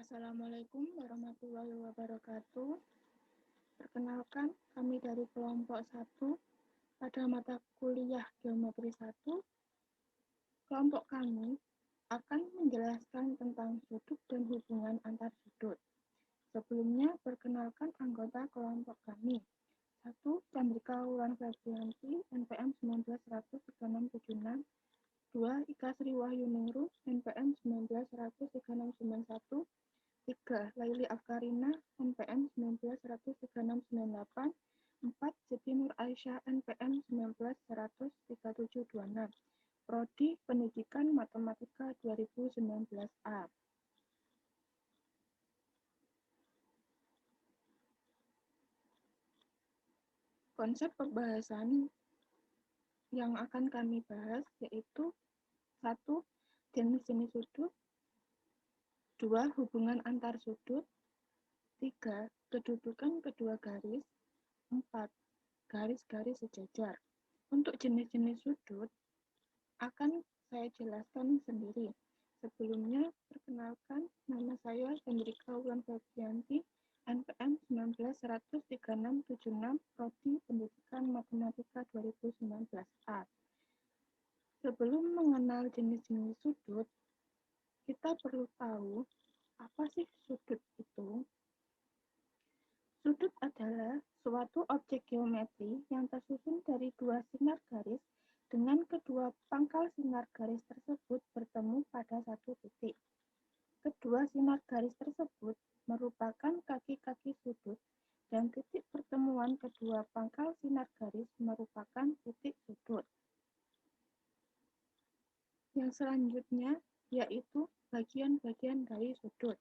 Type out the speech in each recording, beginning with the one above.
Assalamualaikum warahmatullahi wabarakatuh. Perkenalkan, kami dari kelompok 1 pada mata kuliah Geometri 1. Kelompok kami akan menjelaskan tentang sudut dan hubungan antar sudut. Sebelumnya, perkenalkan anggota kelompok kami. 1. Chandrika Wulan Febrianti, NPM 1913676. 2. Ika Sri Wahyuningrum, NPM 1913691. 3. Laili Afkarina, NPM 1913698. 4. Siti Nur Aisyah, NPM 1913726. Prodi Pendidikan Matematika 2019A. Konsep pembahasan yang akan kami bahas yaitu 1. Jenis-jenis sudut. 2. Hubungan antar sudut. 3. Kedudukan kedua garis. 4. Garis-garis sejajar. Untuk jenis-jenis sudut akan saya jelaskan sendiri. Sebelumnya, perkenalkan, nama saya Chandrika Wulan Febrianti, NPM 1913676, Prodi Pendidikan Matematika 2019A. Sebelum mengenal jenis-jenis sudut, kita perlu tahu apa sih sudut itu. Sudut adalah suatu objek geometri yang tersusun dari dua sinar garis dengan kedua pangkal sinar garis tersebut bertemu pada satu titik. Kedua sinar garis tersebut merupakan kaki-kaki sudut dan titik pertemuan kedua pangkal sinar garis merupakan titik sudut. Yang selanjutnya yaitu bagian-bagian dari sudut.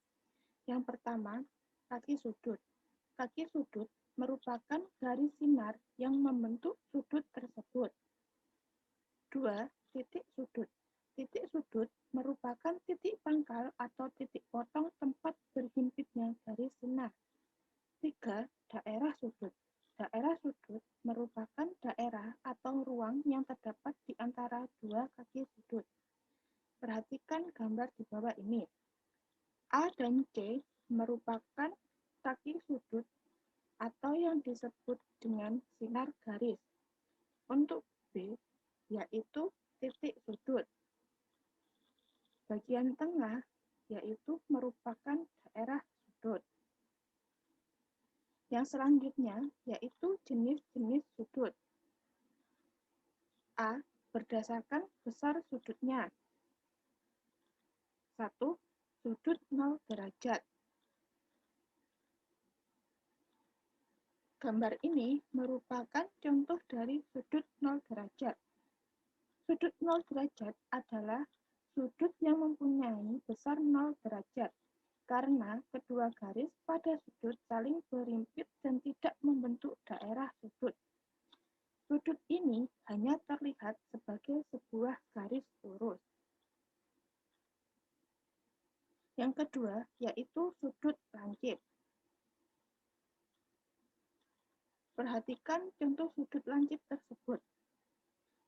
Yang pertama, kaki sudut. Kaki sudut merupakan garis sinar yang membentuk sudut tersebut. 2. Titik sudut. Titik sudut merupakan titik pangkal atau titik potong tempat berhimpitnya garis sinar. 3. Daerah sudut. Daerah sudut merupakan daerah atau ruang yang terdapat di antara dua kaki sudut. Perhatikan gambar di bawah ini. A dan C merupakan kaki sudut atau yang disebut dengan sinar garis. Untuk B, yaitu titik sudut. Bagian tengah, yaitu merupakan daerah sudut. Yang selanjutnya, yaitu jenis-jenis sudut. A. Berdasarkan besar sudutnya. 1. Sudut 0 derajat. Gambar ini merupakan contoh dari sudut 0 derajat. Sudut 0 derajat adalah sudut yang mempunyai besar 0 derajat karena kedua garis pada sudut saling berhimpit dan tidak membentuk daerah sudut. Sudut ini hanya terlihat sebagai sebuah garis lurus. Yang kedua yaitu sudut lancip. Perhatikan contoh sudut lancip tersebut.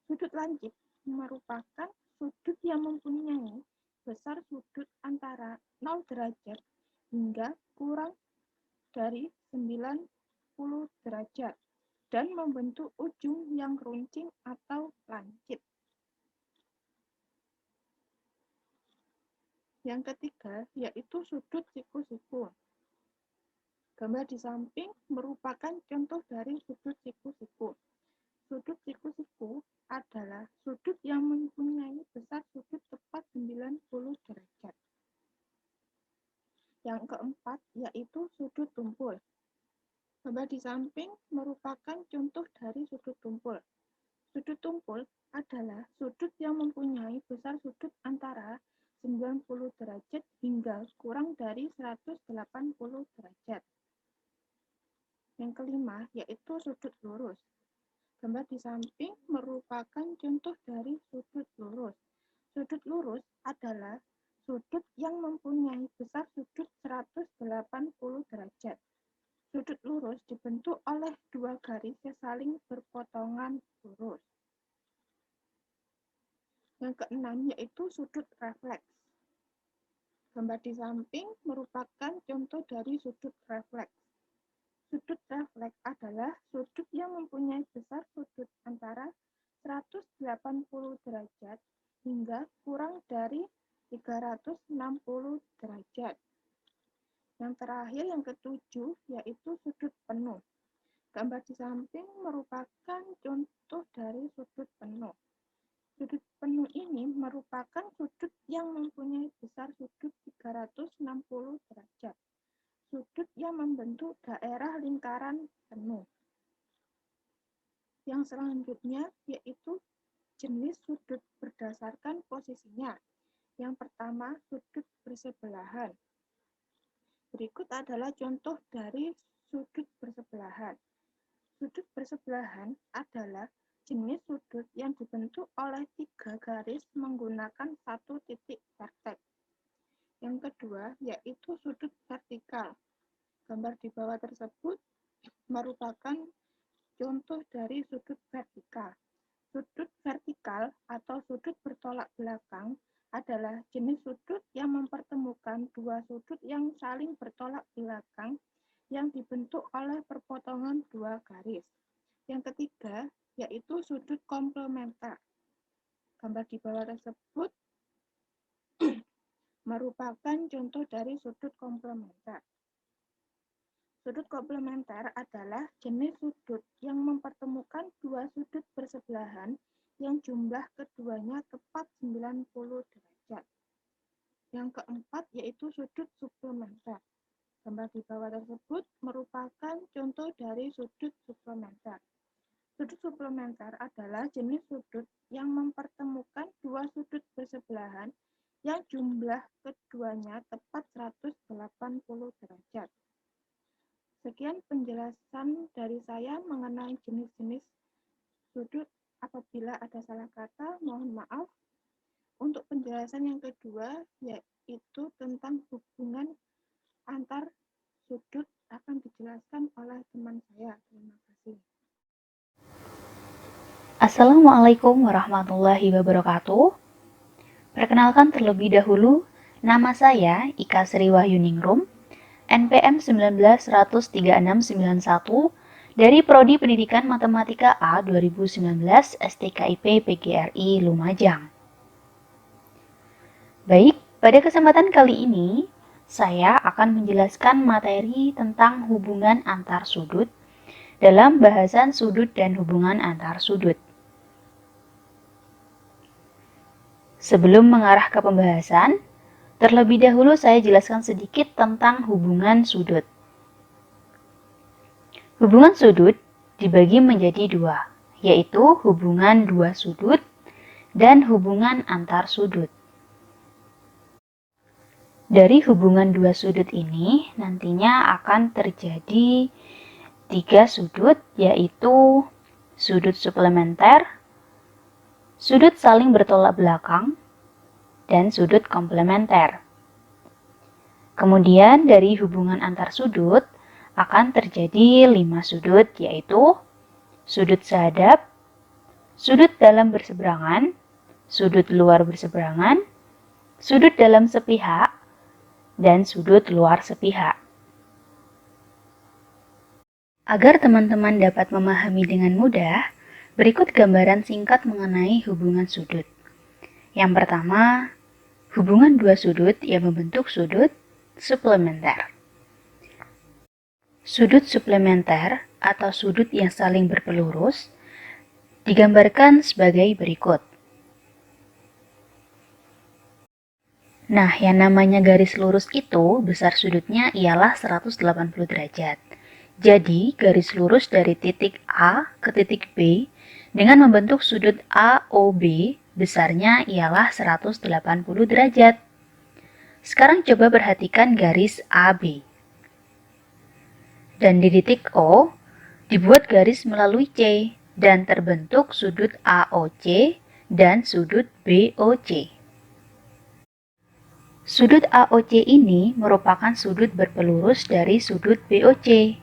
Sudut lancip merupakan sudut yang mempunyai besar sudut antara 0 derajat hingga kurang dari 90 derajat dan membentuk ujung yang runcing atau lancip. Yang ketiga yaitu sudut siku-siku. Gambar di samping merupakan contoh dari sudut siku-siku. Sudut siku-siku adalah sudut yang mempunyai besar sudut tepat 90 derajat. Yang keempat yaitu sudut tumpul. Gambar di samping merupakan contoh dari sudut tumpul. Sudut tumpul adalah sudut yang mempunyai besar sudut antara 90 derajat hingga kurang dari 180 derajat. Yang kelima yaitu sudut lurus. Gambar di samping merupakan contoh dari sudut lurus. Sudut lurus adalah sudut yang mempunyai besar sudut 180 derajat. Sudut lurus dibentuk oleh dua garis yang saling berpotongan lurus. Yang keenam yaitu sudut refleks. Gambar di samping merupakan contoh dari sudut refleks. Sudut refleks adalah sudut yang mempunyai besar sudut antara 180 derajat hingga kurang dari 360 derajat. Yang terakhir, yang ketujuh, yaitu sudut penuh. Gambar di samping merupakan contoh dari sudut penuh. Sudut penuh ini merupakan sudut yang mempunyai besar sudut 360 derajat. Sudut yang membentuk daerah lingkaran penuh. Yang selanjutnya yaitu jenis sudut berdasarkan posisinya. Yang pertama, sudut bersebelahan. Berikut adalah contoh dari sudut bersebelahan. Sudut bersebelahan adalah jenis sudut yang dibentuk oleh 3 garis menggunakan 1 titik vertex. Yang kedua, yaitu sudut vertikal. Gambar di bawah tersebut merupakan contoh dari sudut vertikal. Sudut vertikal atau sudut bertolak belakang adalah jenis sudut yang mempertemukan dua sudut yang saling bertolak belakang yang dibentuk oleh perpotongan dua garis. Yang ketiga, yaitu sudut komplementer. Gambar di bawah tersebut merupakan contoh dari sudut komplementer. Sudut komplementer adalah jenis sudut yang mempertemukan dua sudut bersebelahan yang jumlah keduanya tepat 90 derajat. Yang keempat, yaitu sudut suplementer. Gambar di bawah tersebut merupakan contoh dari sudut suplementer. Sudut suplementer adalah jenis sudut yang mempertemukan dua sudut bersebelahan yang jumlah keduanya tepat 180 derajat. Sekian penjelasan dari saya mengenai jenis-jenis sudut. Apabila ada salah kata, mohon maaf. Untuk penjelasan yang kedua, yaitu tentang hubungan antar sudut, akan dijelaskan oleh teman saya. Terima kasih. Assalamualaikum warahmatullahi wabarakatuh. Perkenalkan terlebih dahulu, nama saya Ika Sri Wahyuningrum, NPM 19-13691 dari Prodi Pendidikan Matematika A 2019 STKIP PGRI Lumajang. Baik, pada kesempatan kali ini, saya akan menjelaskan materi tentang hubungan antar sudut dalam bahasan sudut dan hubungan antar sudut. Sebelum mengarah ke pembahasan, terlebih dahulu saya jelaskan sedikit tentang hubungan sudut. Hubungan sudut dibagi menjadi dua, yaitu hubungan dua sudut dan hubungan antar sudut. Dari hubungan dua sudut ini nantinya akan terjadi 3 sudut, yaitu sudut suplementer, sudut saling bertolak belakang, dan sudut komplementer. Kemudian dari hubungan antar sudut akan terjadi 5 sudut, yaitu sudut sehadap, sudut dalam berseberangan, sudut luar berseberangan, sudut dalam sepihak, dan sudut luar sepihak. Agar teman-teman dapat memahami dengan mudah, berikut gambaran singkat mengenai hubungan sudut. Yang pertama, hubungan dua sudut yang membentuk sudut suplementer. Sudut suplementer atau sudut yang saling berpelurus digambarkan sebagai berikut. Nah, yang namanya garis lurus itu besar sudutnya ialah 180 derajat. Jadi, garis lurus dari titik A ke titik B dengan membentuk sudut AOB besarnya ialah 180 derajat. Sekarang coba perhatikan garis AB. Dan di titik O, dibuat garis melalui C dan terbentuk sudut AOC dan sudut BOC. Sudut AOC ini merupakan sudut berpelurus dari sudut BOC.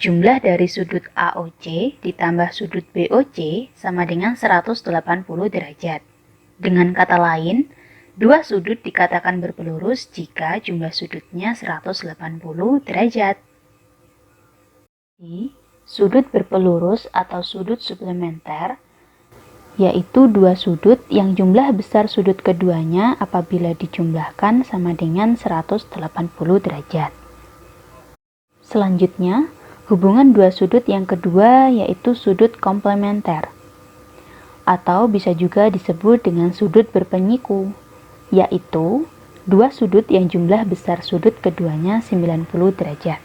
Jumlah dari sudut AOC ditambah sudut BOC sama dengan 180 derajat. Dengan kata lain, Dua sudut dikatakan berpelurus jika jumlah sudutnya 180 derajat. Sudut berpelurus atau sudut suplementer yaitu dua sudut yang jumlah besar sudut keduanya apabila dijumlahkan sama dengan 180 derajat. Selanjutnya, hubungan dua sudut yang kedua yaitu sudut komplementer, atau bisa juga disebut dengan sudut berpenyiku, yaitu dua sudut yang jumlah besar sudut keduanya 90 derajat.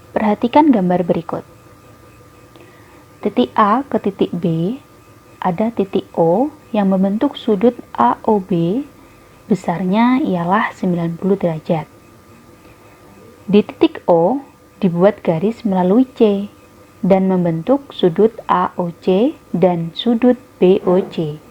Perhatikan gambar berikut. Titik A ke titik B, ada titik O yang membentuk sudut AOB, besarnya ialah 90 derajat. Di titik O, dibuat garis melalui C, dan membentuk sudut AOC dan sudut BOC.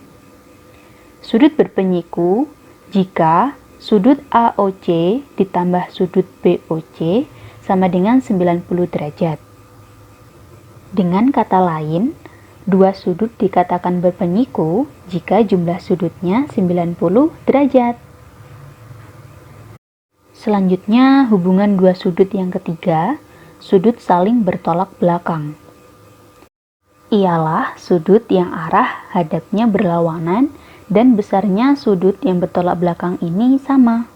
Sudut berpenyiku jika sudut AOC ditambah sudut BOC sama dengan 90 derajat. Dengan kata lain, dua sudut dikatakan berpenyiku jika jumlah sudutnya 90 derajat. Selanjutnya, hubungan dua sudut yang ketiga, sudut saling bertolak belakang. Ialah sudut yang arah hadapnya berlawanan dan besarnya sudut yang bertolak belakang ini sama.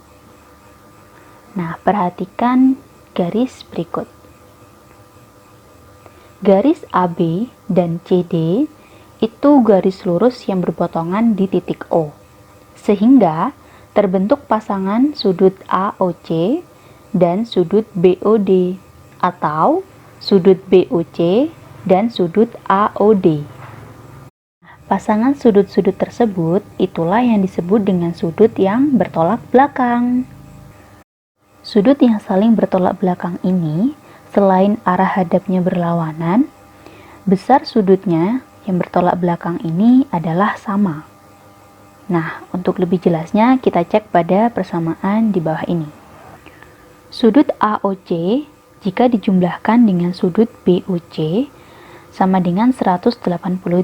Nah, perhatikan garis berikut. Garis AB dan CD itu garis lurus yang berpotongan di titik O, sehingga terbentuk pasangan sudut AOC dan sudut BOD, atau sudut BOC dan sudut AOD. Pasangan sudut-sudut tersebut itulah yang disebut dengan sudut yang bertolak belakang. Sudut yang saling bertolak belakang ini selain arah hadapnya berlawanan, besar sudutnya yang bertolak belakang ini adalah sama. Nah, untuk lebih jelasnya kita cek pada persamaan di bawah ini. Sudut AOC jika dijumlahkan dengan sudut BOC sama dengan 180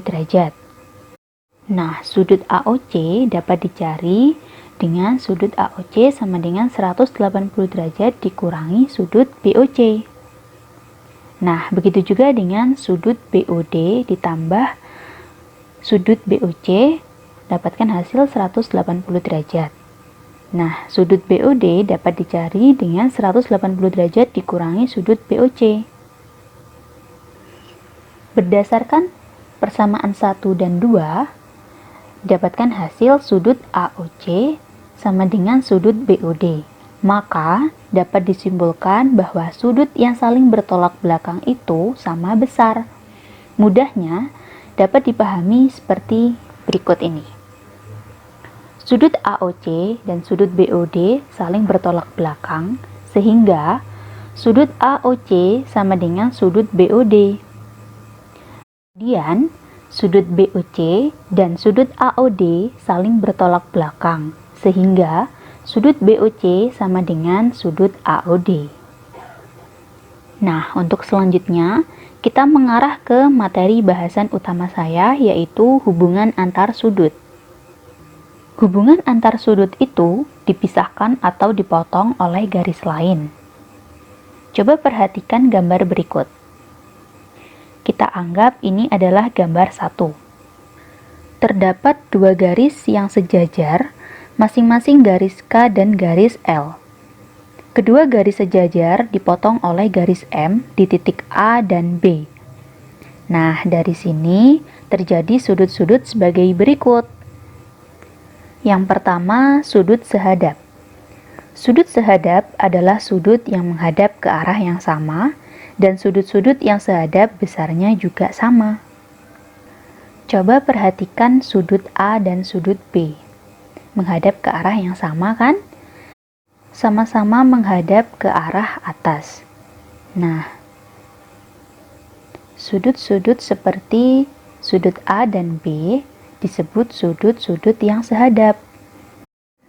derajat. Nah, sudut AOC dapat dicari dengan sudut AOC sama dengan 180 derajat dikurangi sudut BOC. Nah, begitu juga dengan sudut BOD ditambah sudut BOC, dapatkan hasil 180 derajat. Nah, sudut BOD dapat dicari dengan 180 derajat dikurangi sudut BOC. Berdasarkan persamaan 1 dan 2, dapatkan hasil sudut AOC sama dengan sudut BOD. Maka, dapat disimpulkan bahwa sudut yang saling bertolak belakang itu sama besar. Mudahnya, dapat dipahami seperti berikut ini. Sudut AOC dan sudut BOD saling bertolak belakang, sehingga sudut AOC sama dengan sudut BOD. Kemudian, sudut BOC dan sudut AOD saling bertolak belakang, sehingga sudut BOC sama dengan sudut AOD. Nah, untuk selanjutnya, kita mengarah ke materi bahasan utama saya, yaitu hubungan antar sudut. Hubungan antar sudut itu dipisahkan atau dipotong oleh garis lain. Coba perhatikan gambar berikut. Kita anggap ini adalah gambar 1. Terdapat dua garis yang sejajar, masing-masing garis K dan garis L. Kedua garis sejajar dipotong oleh garis M di titik A dan B. Nah, dari sini terjadi sudut-sudut sebagai berikut. Yang pertama, sudut sehadap. Sudut sehadap adalah sudut yang menghadap ke arah yang sama, dan sudut-sudut yang sehadap besarnya juga sama. Coba perhatikan sudut A dan sudut B. Menghadap ke arah yang sama kan? Sama-sama menghadap ke arah atas. Nah, sudut-sudut seperti sudut A dan B disebut sudut-sudut yang sehadap.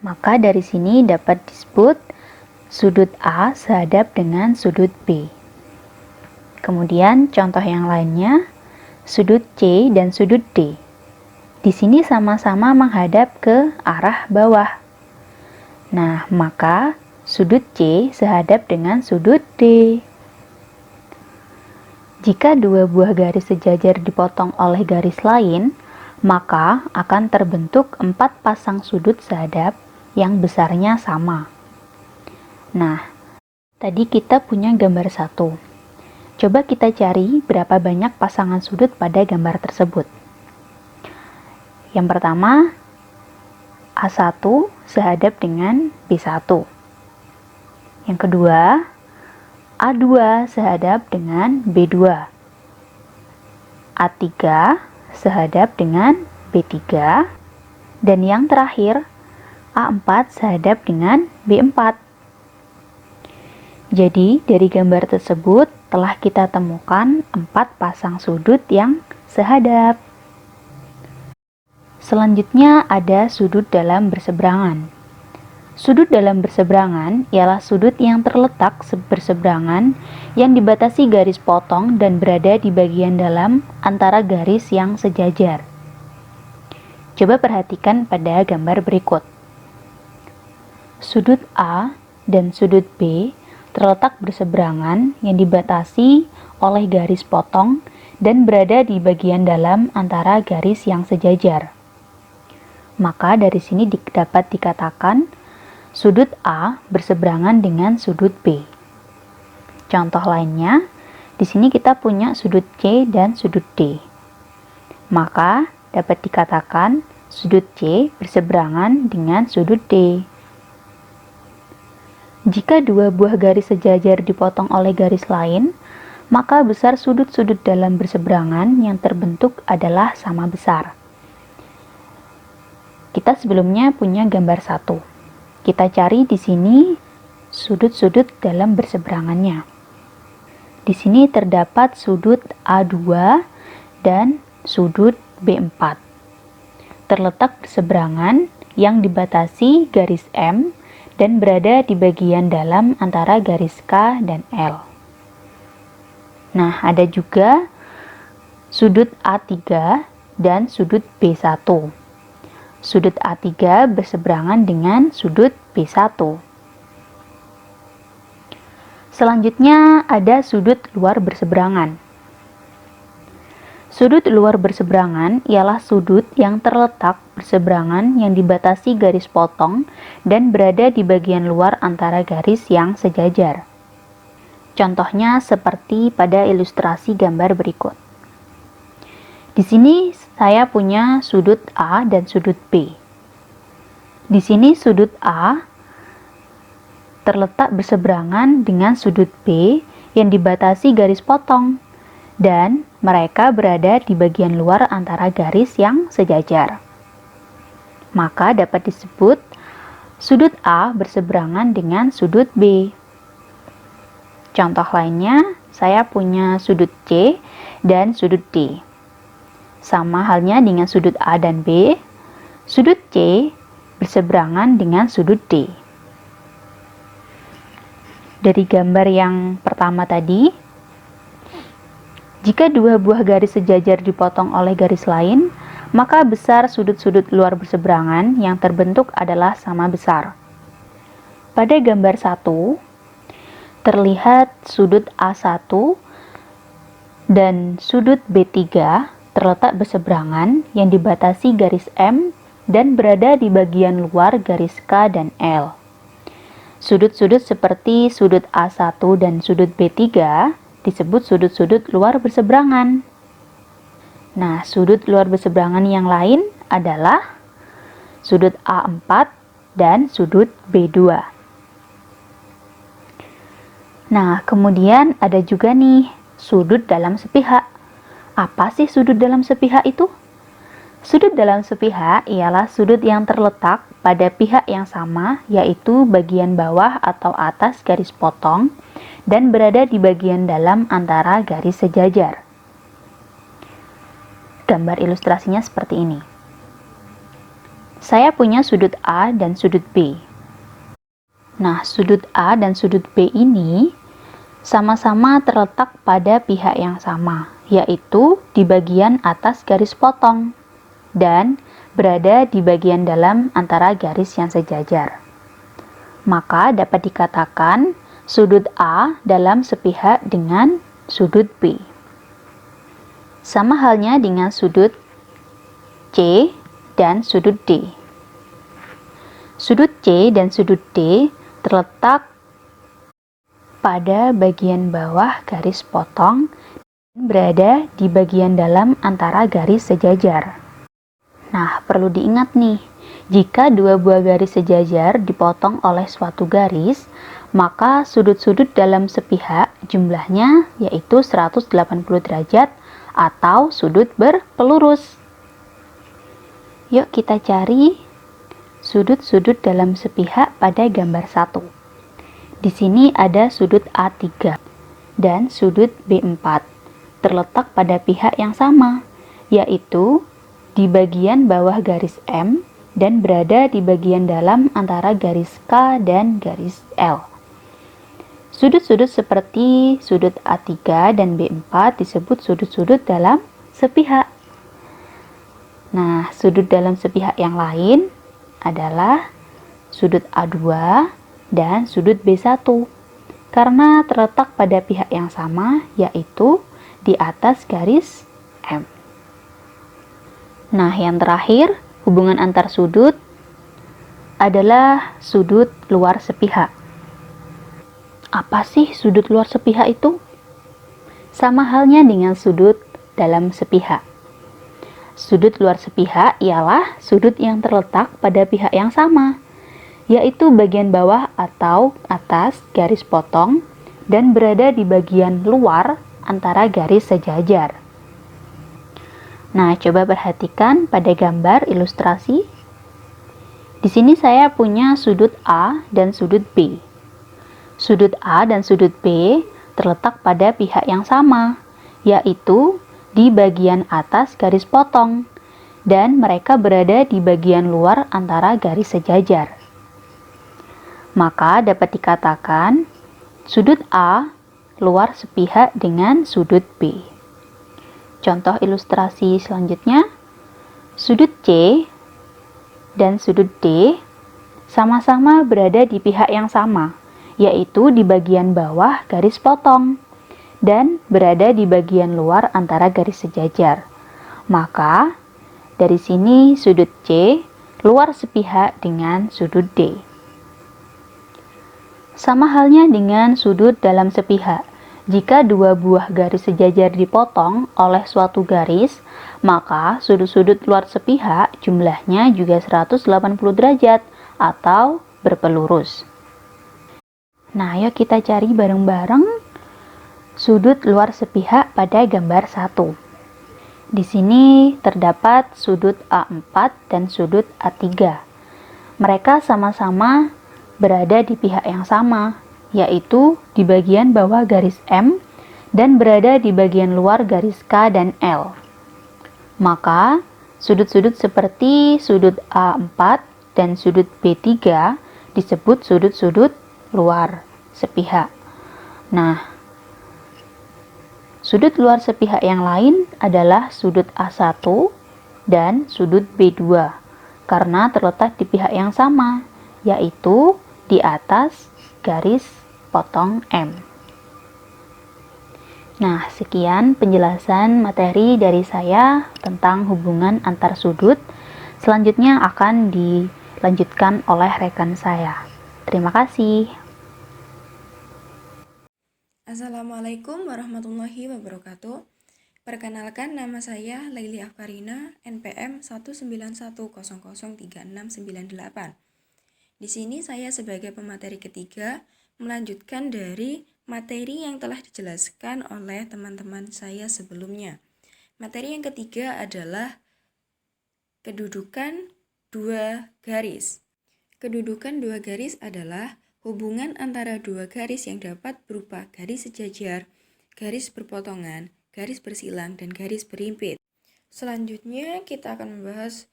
Maka dari sini dapat disebut sudut A sehadap dengan sudut B. Kemudian contoh yang lainnya, sudut C dan sudut D. di sini sama-sama menghadap ke arah bawah. Nah, maka sudut C sehadap dengan sudut D. Jika dua buah garis sejajar dipotong oleh garis lain, maka akan terbentuk 4 pasang sudut sehadap yang besarnya sama. Nah, tadi kita punya gambar 1. Coba kita cari berapa banyak pasangan sudut pada gambar tersebut. Yang pertama, A1 sehadap dengan B1. Yang kedua, A2 sehadap dengan B2. A3 sehadap dengan B3. Dan yang terakhir, A4 sehadap dengan B4. Jadi, dari gambar tersebut telah kita temukan 4 pasang sudut yang sehadap. Selanjutnya ada sudut dalam berseberangan. Sudut dalam berseberangan ialah sudut yang terletak berseberangan yang dibatasi garis potong dan berada di bagian dalam antara garis yang sejajar. Coba perhatikan pada gambar berikut. Sudut A dan sudut B terletak berseberangan yang dibatasi oleh garis potong dan berada di bagian dalam antara garis yang sejajar. Maka dari sini dapat dikatakan sudut A berseberangan dengan sudut B. Contoh lainnya, di sini kita punya sudut C dan sudut D. Maka dapat dikatakan sudut C berseberangan dengan sudut D. Jika dua buah garis sejajar dipotong oleh garis lain, maka besar sudut-sudut dalam berseberangan yang terbentuk adalah sama besar. Kita sebelumnya punya gambar 1. Kita cari di sini sudut-sudut dalam berseberangannya. Di sini terdapat sudut A2 dan sudut B4. Terletak berseberangan yang dibatasi garis M dan berada di bagian dalam antara garis K dan L. Nah, ada juga sudut A3 dan sudut B1. Sudut A3 berseberangan dengan sudut B1. Selanjutnya ada sudut luar berseberangan. Sudut luar berseberangan ialah sudut yang terletak berseberangan yang dibatasi garis potong dan berada di bagian luar antara garis yang sejajar. Contohnya seperti pada ilustrasi gambar berikut. Di sini saya punya sudut A dan sudut B. Di sini sudut A terletak berseberangan dengan sudut B yang dibatasi garis potong dan mereka berada di bagian luar antara garis yang sejajar. Maka dapat disebut sudut A berseberangan dengan sudut B. Contoh lainnya, saya punya sudut C dan sudut D. Sama halnya dengan sudut A dan B, sudut C berseberangan dengan sudut D. Dari gambar yang pertama tadi, jika dua buah garis sejajar dipotong oleh garis lain, maka besar sudut-sudut luar berseberangan yang terbentuk adalah sama besar. Pada gambar 1, terlihat sudut A1 dan sudut B3 terletak berseberangan yang dibatasi garis M dan berada di bagian luar garis K dan L. Sudut-sudut seperti sudut A1 dan sudut B3 disebut sudut-sudut luar berseberangan. Nah, sudut luar berseberangan yang lain adalah sudut A4 dan sudut B2. Nah, kemudian ada juga nih sudut dalam sepihak. Apa sih sudut dalam sepihak itu? Sudut dalam sepihak ialah sudut yang terletak pada pihak yang sama, yaitu bagian bawah atau atas garis potong, dan berada di bagian dalam antara garis sejajar. Gambar ilustrasinya seperti ini. Saya punya sudut A dan sudut B. Nah, sudut A dan sudut B ini sama-sama terletak pada pihak yang sama, yaitu di bagian atas garis potong. dan berada di bagian dalam antara garis yang sejajar. Maka dapat dikatakan sudut A dalam sepihak dengan sudut B. Sama halnya dengan sudut C dan sudut D. Sudut C dan sudut D terletak pada bagian bawah garis potong dan berada di bagian dalam antara garis sejajar. Nah, perlu diingat nih, jika dua buah garis sejajar dipotong oleh suatu garis, maka sudut-sudut dalam sepihak jumlahnya yaitu 180 derajat atau sudut berpelurus. Yuk kita cari sudut-sudut dalam sepihak pada gambar 1. Di sini ada sudut A3 dan sudut B4 terletak pada pihak yang sama, yaitu di bagian bawah garis M dan berada di bagian dalam antara garis K dan garis L. Sudut-sudut seperti sudut A3 dan B4 disebut sudut-sudut dalam sepihak. Nah, sudut dalam sepihak yang lain adalah sudut A2 dan sudut B1 karena terletak pada pihak yang sama, yaitu di atas garis M. Nah, yang terakhir, hubungan antar sudut adalah sudut luar sepihak. Apa sih sudut luar sepihak itu? Sama halnya dengan sudut dalam sepihak. Sudut luar sepihak ialah sudut yang terletak pada pihak yang sama, yaitu bagian bawah atau atas garis potong dan berada di bagian luar antara garis sejajar. Nah, coba perhatikan pada gambar ilustrasi. Di sini saya punya sudut A dan sudut B. Sudut A dan sudut B terletak pada pihak yang sama, yaitu di bagian atas garis potong, dan mereka berada di bagian luar antara garis sejajar. Maka dapat dikatakan sudut A luar sepihak dengan sudut B. Contoh ilustrasi selanjutnya, sudut C dan sudut D sama-sama berada di pihak yang sama, yaitu di bagian bawah garis potong dan berada di bagian luar antara garis sejajar. Maka, dari sini sudut C luar sepihak dengan sudut D. Sama halnya dengan sudut dalam sepihak. Jika dua buah garis sejajar dipotong oleh suatu garis, maka sudut-sudut luar sepihak jumlahnya juga 180 derajat atau berpelurus. Nah, yuk kita cari bareng-bareng sudut luar sepihak pada gambar 1. Di sini terdapat sudut A4 dan sudut A3. Mereka sama-sama berada di pihak yang sama, yaitu di bagian bawah garis M dan berada di bagian luar garis K dan L. Maka, sudut-sudut seperti sudut A4 dan sudut B3 disebut sudut-sudut luar sepihak. Nah, sudut luar sepihak yang lain adalah sudut A1 dan sudut B2 karena terletak di pihak yang sama, yaitu di atas garis potong M. Nah, sekian penjelasan materi dari saya tentang hubungan antar sudut. Selanjutnya akan dilanjutkan oleh rekan saya. Terima kasih. Assalamualaikum warahmatullahi wabarakatuh. Perkenalkan, nama saya Laili Afkarina, NPM 191003698. Di sini saya sebagai pemateri ketiga melanjutkan dari materi yang telah dijelaskan oleh teman-teman saya sebelumnya. Materi yang ketiga adalah kedudukan dua garis. Kedudukan dua garis adalah hubungan antara dua garis yang dapat berupa garis sejajar, garis berpotongan, garis bersilang, dan garis berhimpit. Selanjutnya kita akan membahas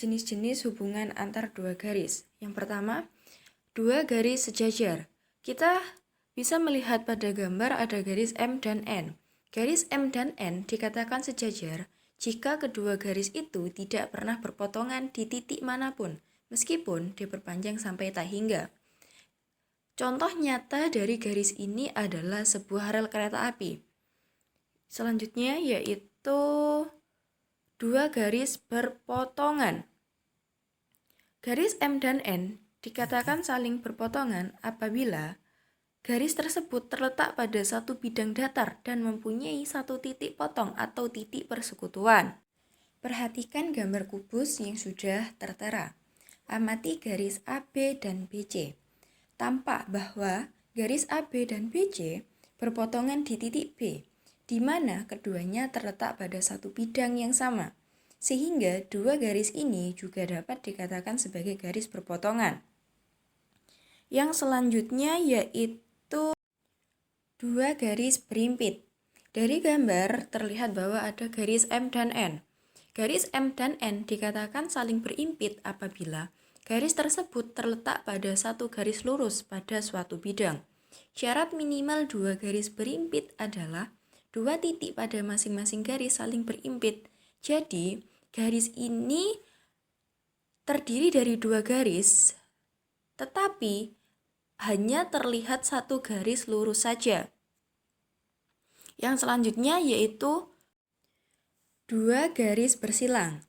jenis-jenis hubungan antar dua garis. Yang pertama, dua garis sejajar. Kita bisa melihat pada gambar ada garis M dan N. Garis M dan N dikatakan sejajar jika kedua garis itu tidak pernah berpotongan di titik manapun, meskipun diperpanjang sampai tak hingga. Contoh nyata dari garis ini adalah sebuah rel kereta api. Selanjutnya yaitu dua garis berpotongan. Garis M dan N dikatakan saling berpotongan apabila garis tersebut terletak pada satu bidang datar dan mempunyai satu titik potong atau titik persekutuan. Perhatikan gambar kubus yang sudah tertera. Amati garis AB dan BC. Tampak bahwa garis AB dan BC berpotongan di titik B, di mana keduanya terletak pada satu bidang yang sama, sehingga dua garis ini juga dapat dikatakan sebagai garis berpotongan. Yang selanjutnya yaitu dua garis berimpit. Dari gambar terlihat bahwa ada garis M dan N. Garis M dan N dikatakan saling berimpit apabila garis tersebut terletak pada satu garis lurus pada suatu bidang. Syarat minimal dua garis berimpit adalah dua titik pada masing-masing garis saling berimpit. Jadi, garis ini terdiri dari dua garis, tetapi hanya terlihat satu garis lurus saja. Yang selanjutnya yaitu dua garis bersilang.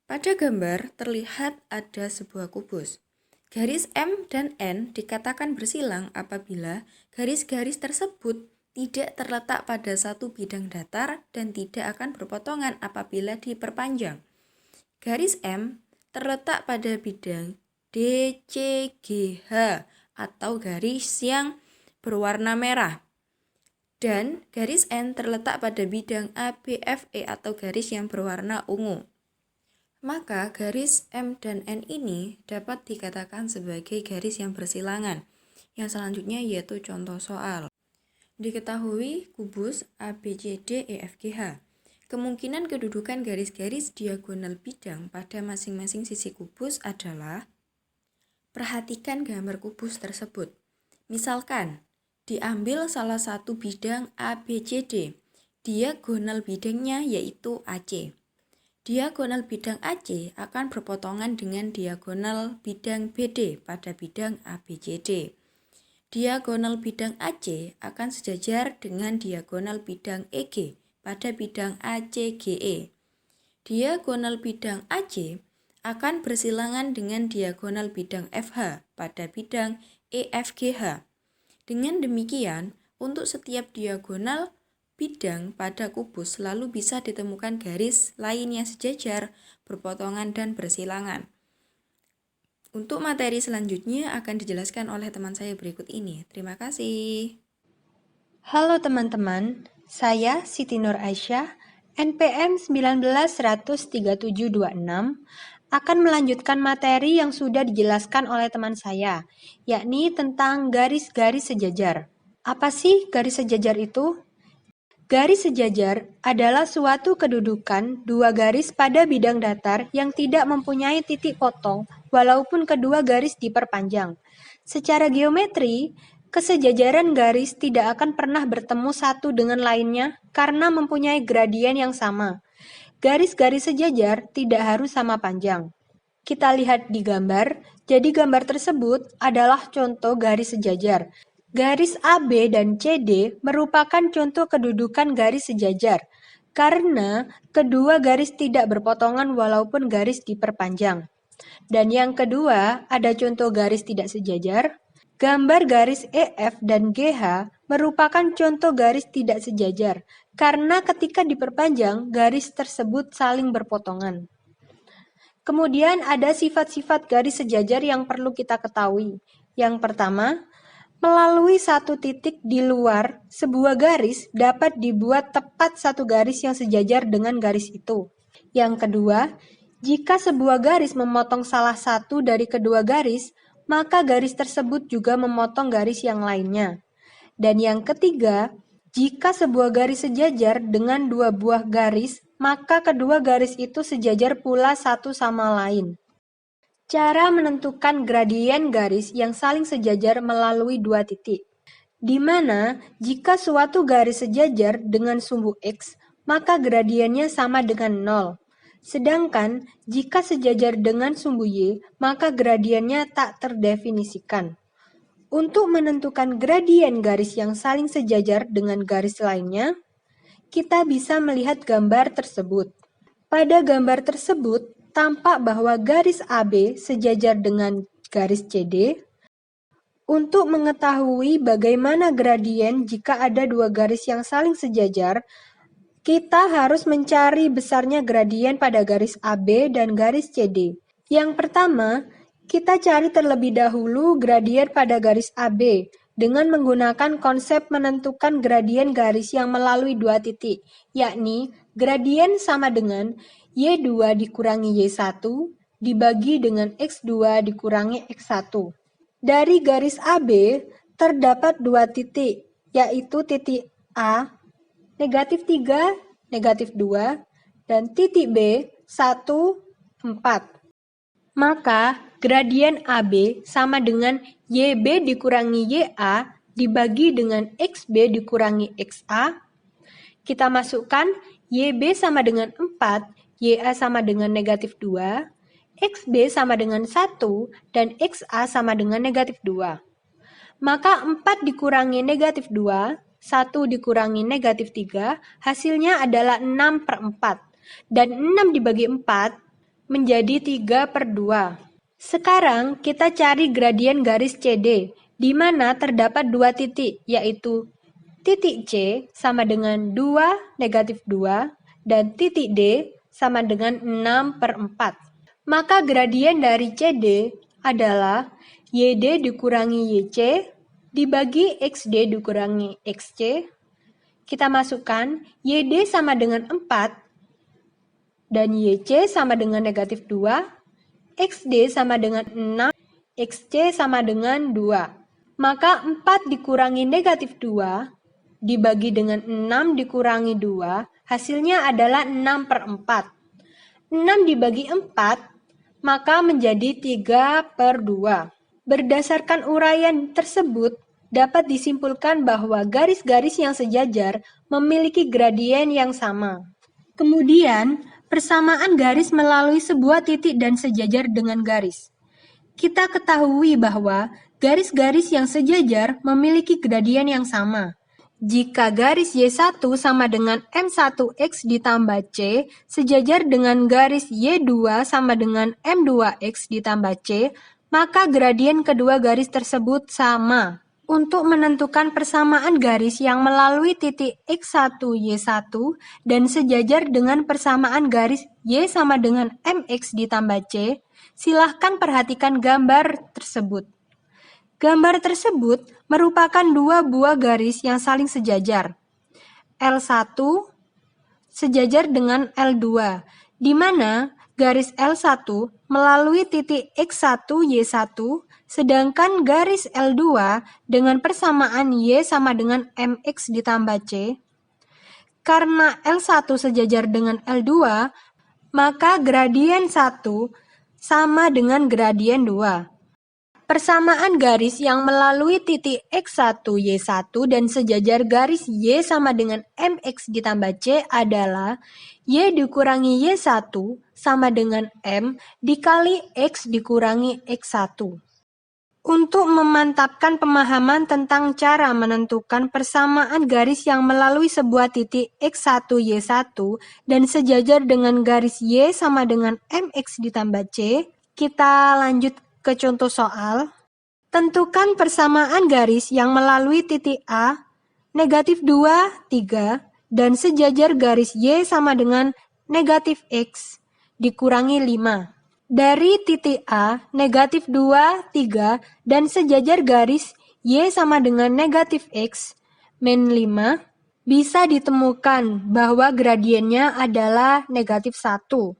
Pada gambar terlihat ada sebuah kubus. Garis M dan N dikatakan bersilang apabila garis-garis tersebut tidak terletak pada satu bidang datar dan tidak akan berpotongan apabila diperpanjang. Garis M terletak pada bidang DCGH atau garis yang berwarna merah. Dan garis N terletak pada bidang ABFE atau garis yang berwarna ungu. Maka garis M dan N ini dapat dikatakan sebagai garis yang bersilangan. Yang selanjutnya yaitu contoh soal. Diketahui kubus ABCDEFGH. Kemungkinan kedudukan garis-garis diagonal bidang pada masing-masing sisi kubus adalah: perhatikan gambar kubus tersebut. Misalkan, diambil salah satu bidang ABCD, diagonal bidangnya yaitu AC. Diagonal bidang AC akan berpotongan dengan diagonal bidang BD pada bidang ABCD. Diagonal bidang AC akan sejajar dengan diagonal bidang EG pada bidang ACGE. Diagonal bidang AC akan bersilangan dengan diagonal bidang FH pada bidang EFGH. Dengan demikian, untuk setiap diagonal bidang pada kubus selalu bisa ditemukan garis lain yang sejajar, berpotongan, dan bersilangan. Untuk materi selanjutnya akan dijelaskan oleh teman saya berikut ini. Terima kasih. Halo teman-teman, saya Siti Nur Aisyah, NPM 193726, akan melanjutkan materi yang sudah dijelaskan oleh teman saya, yakni tentang garis-garis sejajar. Apa sih garis sejajar itu? Garis sejajar adalah suatu kedudukan dua garis pada bidang datar yang tidak mempunyai titik potong walaupun kedua garis diperpanjang. Secara geometri, kesejajaran garis tidak akan pernah bertemu satu dengan lainnya karena mempunyai gradien yang sama. Garis-garis sejajar tidak harus sama panjang. Kita lihat di gambar, jadi gambar tersebut adalah contoh garis sejajar. Garis AB dan CD merupakan contoh kedudukan garis sejajar, karena kedua garis tidak berpotongan walaupun garis diperpanjang. Dan yang kedua, ada contoh garis tidak sejajar. Gambar garis EF dan GH merupakan contoh garis tidak sejajar, karena ketika diperpanjang, garis tersebut saling berpotongan. Kemudian ada sifat-sifat garis sejajar yang perlu kita ketahui. Yang pertama, melalui satu titik di luar sebuah garis dapat dibuat tepat satu garis yang sejajar dengan garis itu. Yang kedua, jika sebuah garis memotong salah satu dari kedua garis, maka garis tersebut juga memotong garis yang lainnya. Dan yang ketiga, jika sebuah garis sejajar dengan dua buah garis, maka kedua garis itu sejajar pula satu sama lain. Cara menentukan gradien garis yang saling sejajar melalui dua titik, di mana jika suatu garis sejajar dengan sumbu X, maka gradiennya sama dengan 0. Sedangkan jika sejajar dengan sumbu Y, maka gradiennya tak terdefinisikan. Untuk menentukan gradien garis yang saling sejajar dengan garis lainnya, kita bisa melihat gambar tersebut. Pada gambar tersebut, tampak bahwa garis AB sejajar dengan garis CD. Untuk mengetahui bagaimana gradien jika ada dua garis yang saling sejajar, kita harus mencari besarnya gradien pada garis AB dan garis CD. Yang pertama, kita cari terlebih dahulu gradien pada garis AB dengan menggunakan konsep menentukan gradien garis yang melalui dua titik, yakni gradien sama dengan Y2 dikurangi Y1 dibagi dengan X2 dikurangi X1. Dari garis AB terdapat dua titik, yaitu titik A, negatif 3, negatif 2, dan titik B, 1, 4. Maka gradien AB sama dengan YB dikurangi YA dibagi dengan XB dikurangi XA. Kita masukkan YB sama dengan 4, YA sama dengan negatif 2, XB sama dengan 1, dan XA sama dengan negatif 2. Maka 4 dikurangi negatif 2, 1 dikurangi negatif 3, hasilnya adalah 6/4. Dan 6 dibagi 4 menjadi 3/2. Sekarang kita cari gradien garis CD, di mana terdapat dua titik, yaitu titik C sama dengan 2 negatif 2, dan titik D sama dengan 6/4. Maka gradien dari CD adalah YD dikurangi YC dibagi XD dikurangi XC. Kita masukkan YD sama dengan 4 dan YC sama dengan negatif 2, XD sama dengan 6, XC sama dengan 2. Maka 4 dikurangi negatif 2 dibagi dengan 6 dikurangi 2, hasilnya adalah 6/4. 6 dibagi 4 maka menjadi 3/2. Berdasarkan uraian tersebut, dapat disimpulkan bahwa garis-garis yang sejajar memiliki gradien yang sama. Kemudian, persamaan garis melalui sebuah titik dan sejajar dengan garis. Kita ketahui bahwa garis-garis yang sejajar memiliki gradien yang sama. Jika garis Y1 sama dengan M1X ditambah C sejajar dengan garis Y2 sama dengan M2X ditambah C, maka gradien kedua garis tersebut sama. Untuk menentukan persamaan garis yang melalui titik X1, Y1 dan sejajar dengan persamaan garis Y sama dengan MX ditambah C, silahkan perhatikan gambar tersebut. Gambar tersebut merupakan dua buah garis yang saling sejajar. L1 sejajar dengan L2, di mana garis L1 melalui titik X1, Y1, sedangkan garis L2 dengan persamaan Y sama dengan MX ditambah C. Karena L1 sejajar dengan L2, maka gradien 1 sama dengan gradien 2. Persamaan garis yang melalui titik X1, Y1 dan sejajar garis Y sama dengan MX ditambah C adalah Y dikurangi Y1 sama dengan M dikali X dikurangi X1. Untuk memantapkan pemahaman tentang cara menentukan persamaan garis yang melalui sebuah titik X1, Y1 dan sejajar dengan garis Y sama dengan MX ditambah C, kita lanjut ke contoh soal. Tentukan persamaan garis yang melalui titik A, negatif 2, 3, dan sejajar garis Y sama dengan negatif X dikurangi 5. Dari titik A, negatif 2, 3, dan sejajar garis Y sama dengan negatif X min 5, bisa ditemukan bahwa gradiennya adalah negatif 1.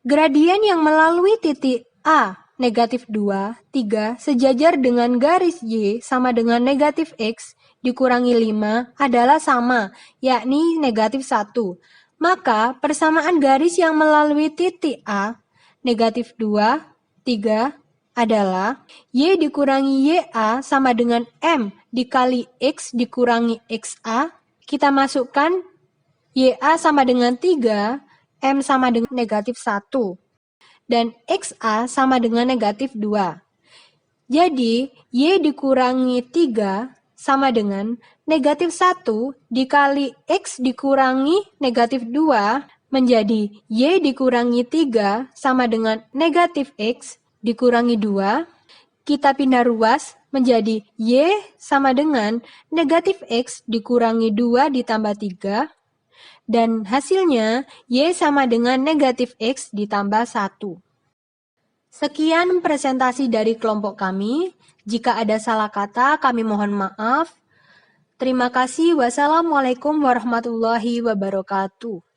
Gradien yang melalui titik A, negatif 2, 3, sejajar dengan garis Y sama dengan negatif X dikurangi 5 adalah sama, yakni negatif 1. Maka persamaan garis yang melalui titik A, negatif 2, 3 adalah Y dikurangi YA sama dengan M dikali X dikurangi XA. Kita masukkan YA sama dengan 3, M sama dengan negatif 1, dan XA sama dengan negatif 2. Jadi, Y dikurangi 3 sama dengan negatif 1 dikali X dikurangi negatif 2 menjadi Y dikurangi 3 sama dengan negatif X dikurangi 2. Kita pindah ruas menjadi Y sama dengan negatif X dikurangi 2 ditambah 3. Dan hasilnya Y sama dengan negatif X ditambah 1. Sekian presentasi dari kelompok kami. Jika ada salah kata, kami mohon maaf. Terima kasih. Wassalamualaikum warahmatullahi wabarakatuh.